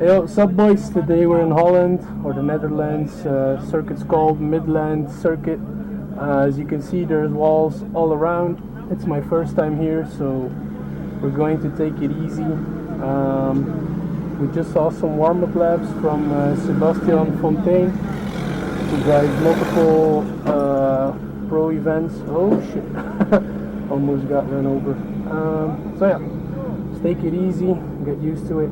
Yo, what's up boys? Today we're in Holland or the Netherlands. Circuit's called Midland circuit. As you can see, there's walls all around. It's my first time here, so we're going to take it easy. We just saw some warm-up laps from Sebastian Fontaine, who drives multiple pro events. Oh shit, almost got run over. So yeah, just take it easy, get used to it.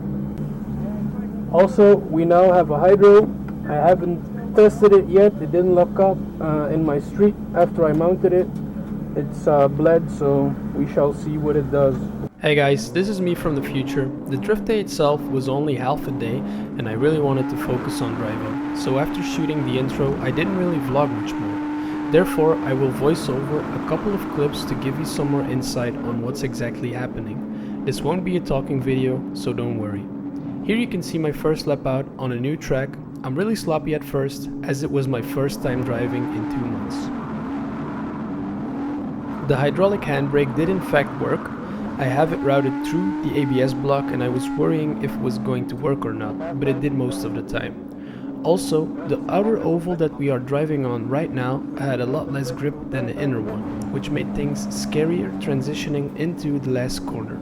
Also, we now have a hydro. I haven't tested it yet, it didn't lock up in my street after I mounted it. It's bled, so we shall see what it does. Hey guys, this is me from the future. The drift day itself was only half a day and I really wanted to focus on driving. So after shooting the intro, I didn't really vlog much more. Therefore, I will voice over a couple of clips to give you some more insight on what's exactly happening. This won't be a talking video, so don't worry. Here you can see my first lap out on a new track. I'm really sloppy at first, as it was my first time driving in 2 months. The hydraulic handbrake did in fact work. I have it routed through the ABS block and I was worrying if it was going to work or not, but it did most of the time. Also, the outer oval that we are driving on right now had a lot less grip than the inner one, which made things scarier transitioning into the last corner.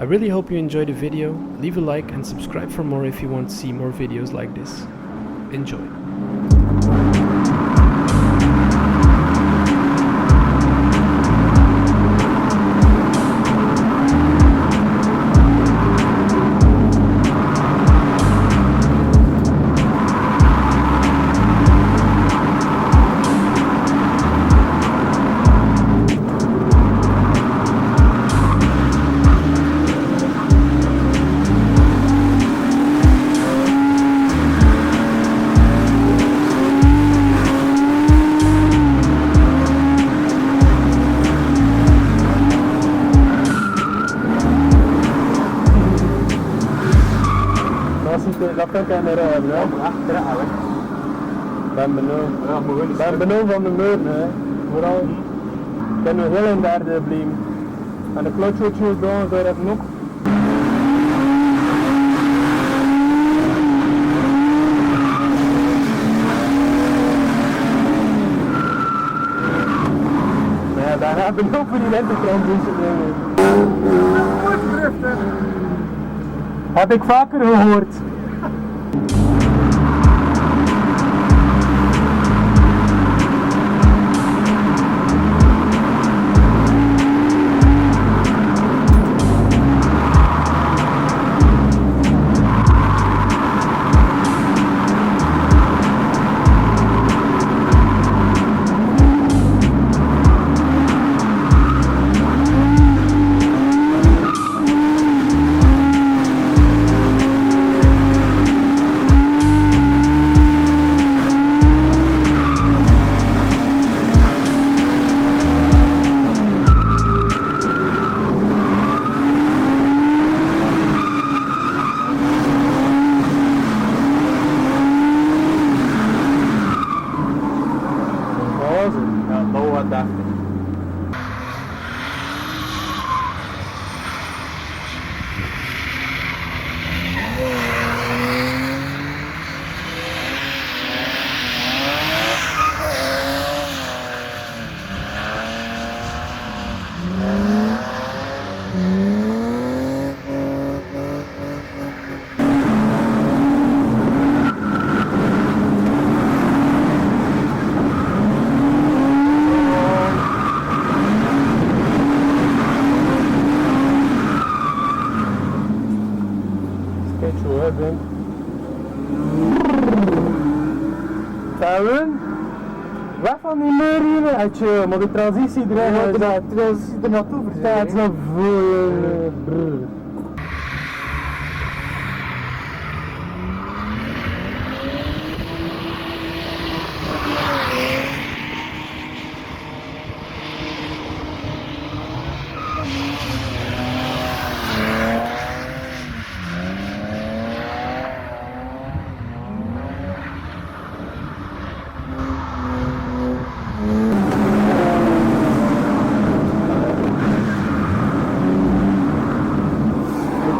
I really hope you enjoyed the video. Leave a like and subscribe for more if you want to see more videos like this. Enjoy. Dat kan ik aan de rijden, hè? Achteraan, hè? Ben benieuwd van de meuten, hè? Vooral kunnen we heel in derde blijven. En de klotjes doen, zo even nog. Maar ja, daarna ben ik ook voor die lentetransmissie dingen. Heb ik vaker gehoord. Weg van die muur hier, uit je, maar de transitie erin, de transitie er naartoe verzet. Dat is nog veel.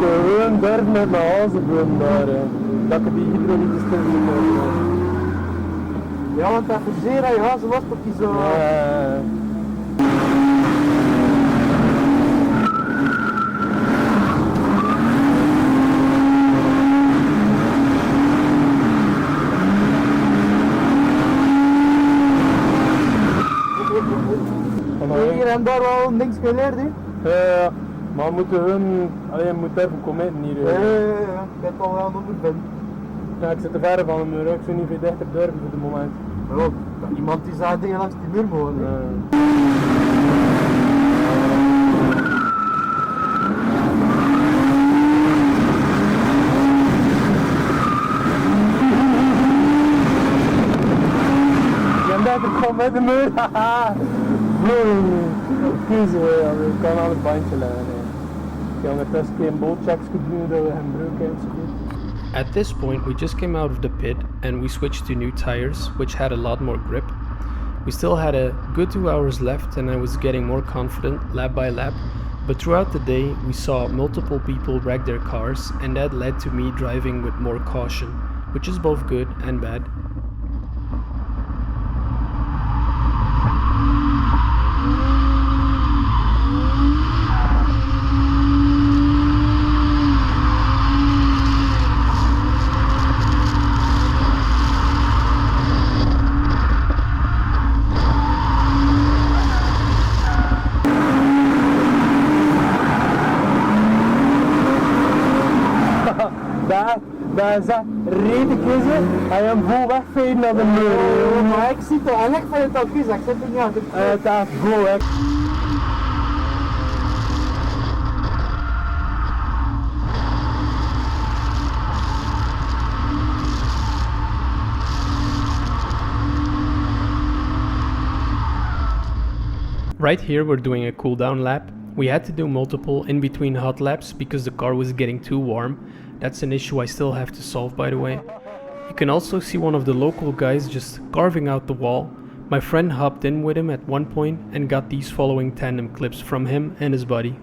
moeten gewoon durven met mijn hazen doen daar. Dat ik die hydraulieke stuur niet meer. Ja, want dat verzeer aan je hazen was dat die zo... Hier en daar wel een ding geleerd, hè? Ja, maar we moeten gewoon, je moet even komen hier. Ja, ik weet al wel nog goed ben. Ja, ik zit te ver van hem, ik zou niet veel dichter durven voor het moment. Ja, iemand die zei dingen langs die muur gewoon. Ik kom met de muur, haha! Ik kan al het bandje leggen. Ik kan ondertussen geen bootchecks doen dat we hem gebruiken enzovoort. At this point, we just came out of the pit and we switched to new tires, which had a lot more grip. We still had a good 2 hours left and I was getting more confident lap by lap, but throughout the day we saw multiple people wreck their cars and that led to me driving with more caution, which is both good and bad. Dat is dat reden kiezen en je hem vol wegveden naar de muur. Maar ik zie toch en ik vind het al kiezen, ik zit er niet aan. Dat is vol weg. Right here we're doing a cool down lap. We had to do multiple in between hot laps because the car was getting too warm. That's an issue I still have to solve, by the way. You can also see one of the local guys just carving out the wall. My friend hopped in with him at one point and got these following tandem clips from him and his buddy.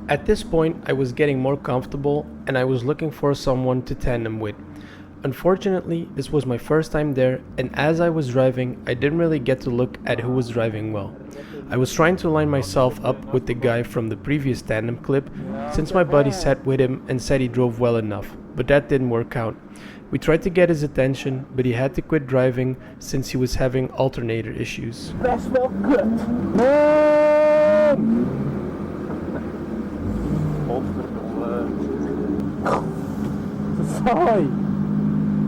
At this point I was getting more comfortable and I was looking for someone to tandem with. Unfortunately, this was my first time there, and as I was driving I didn't really get to look at who was driving well. I was trying to line myself up with the guy from the previous tandem clip, since my buddy sat with him and said he drove well enough, but that didn't work out. We tried to get his attention, but he had to quit driving since he was having alternator issues. Best wel kut. Saai.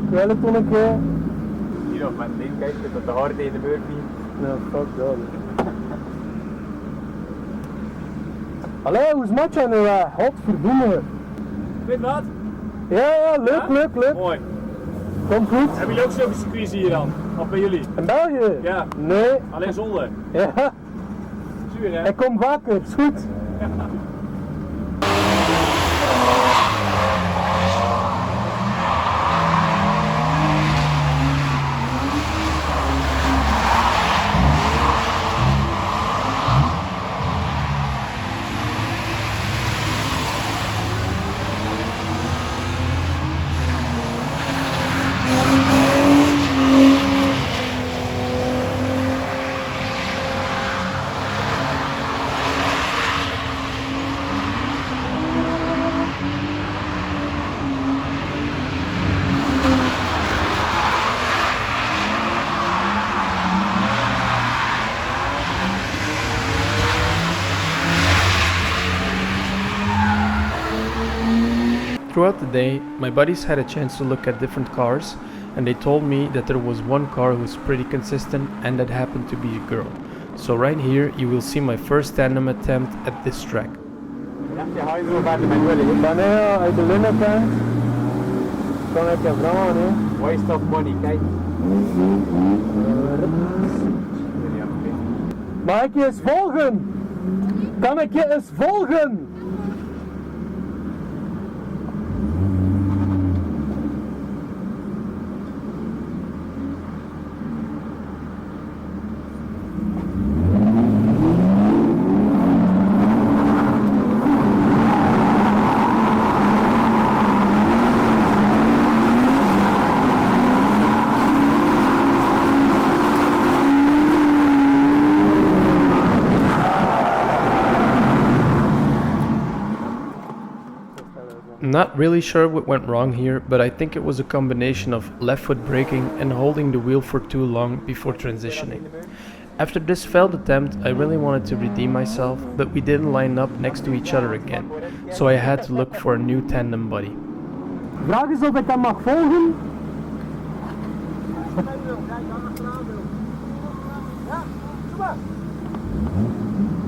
Ik wil het toen een keer. Hier op mijn ding, kijk, dat de hard in de beurt niet. Nou, fuck dat. Allee, hoe is Matja nu? Godverdomme. Weet wat? Ja, leuk. Mooi. Komt goed. Hebben jullie ook zulke circuits hier dan? Of bij jullie? In België? Ja. Nee. Alleen zonder? Ja. Zuur hè? Hij komt vaker, is goed. Ja. Throughout the day, my buddies had a chance to look at different cars, and they told me that there was one car who was pretty consistent, and that happened to be a girl. So right here you will see my first tandem attempt at this track. Wanneer uit de Linnen bent, kan ik een vrouw aan. Waste of money, kijk. Mag ik je eens volgen? Kan ik je eens volgen? Not really sure what went wrong here, but I think it was a combination of left foot braking and holding the wheel for too long before transitioning. After this failed attempt, I really wanted to redeem myself, but we didn't line up next to each other again, so I had to look for a new tandem buddy. Vraag is of ik hem mag volgen.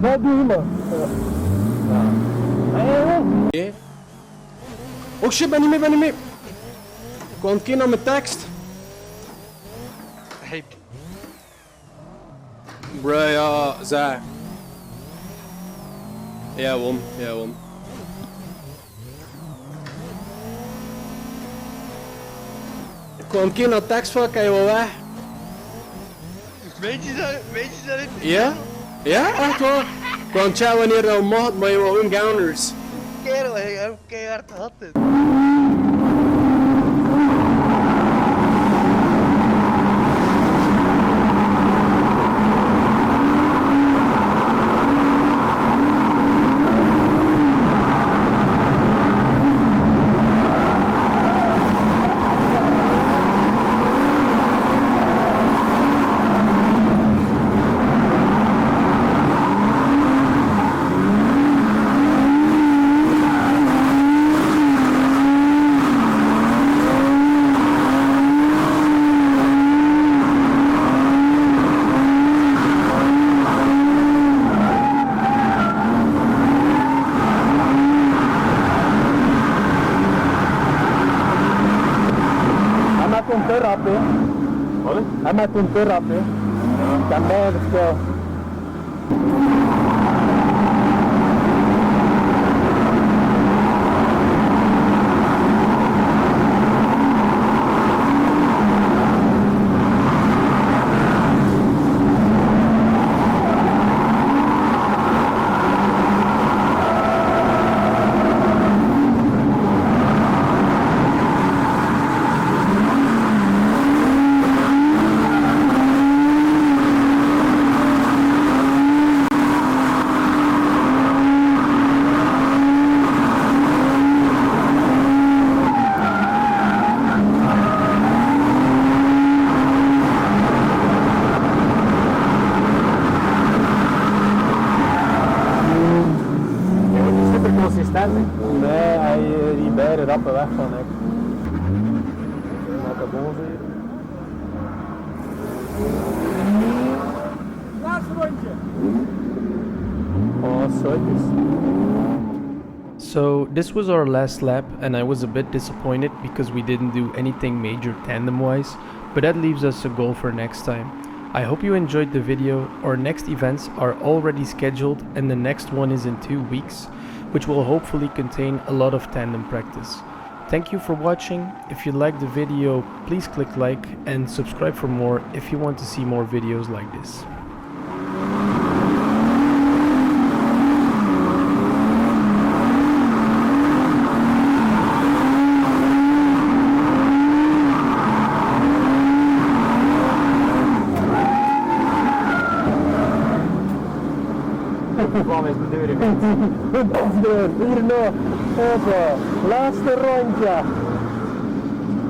Dat doe je maar. Oh shit, ben niet mee. Kom een keer naar mijn tekst. Hey, Bruh, ja, zij. Ja, won. Kom een keer naar tekst van, kan je wel weg? weet je dat het? Ja? Ja, echt wel. Ik kan checken wanneer dat mag, maar je wil hem gauners. Kerel, ik heb keihard gehad dit. Te rap, hè? Wat? Hij maakt toen te rap, hè? Dat mij het verschil. Nee, die beide rappen weg van ik. Laat bon zien. Laatste rondje. Oh, suikers. So this was our last lap, and I was a bit disappointed because we didn't do anything major tandem wise, but that leaves us a goal for next time. I hope you enjoyed the video. Our next events are already scheduled, and the next one is in 2 weeks, which will hopefully contain a lot of tandem practice. Thank you for watching. If you liked the video, please click like and subscribe for more if you want to see more videos like this. Waarom is de deur in? Hier nog. Hoppa. Laatste rondje.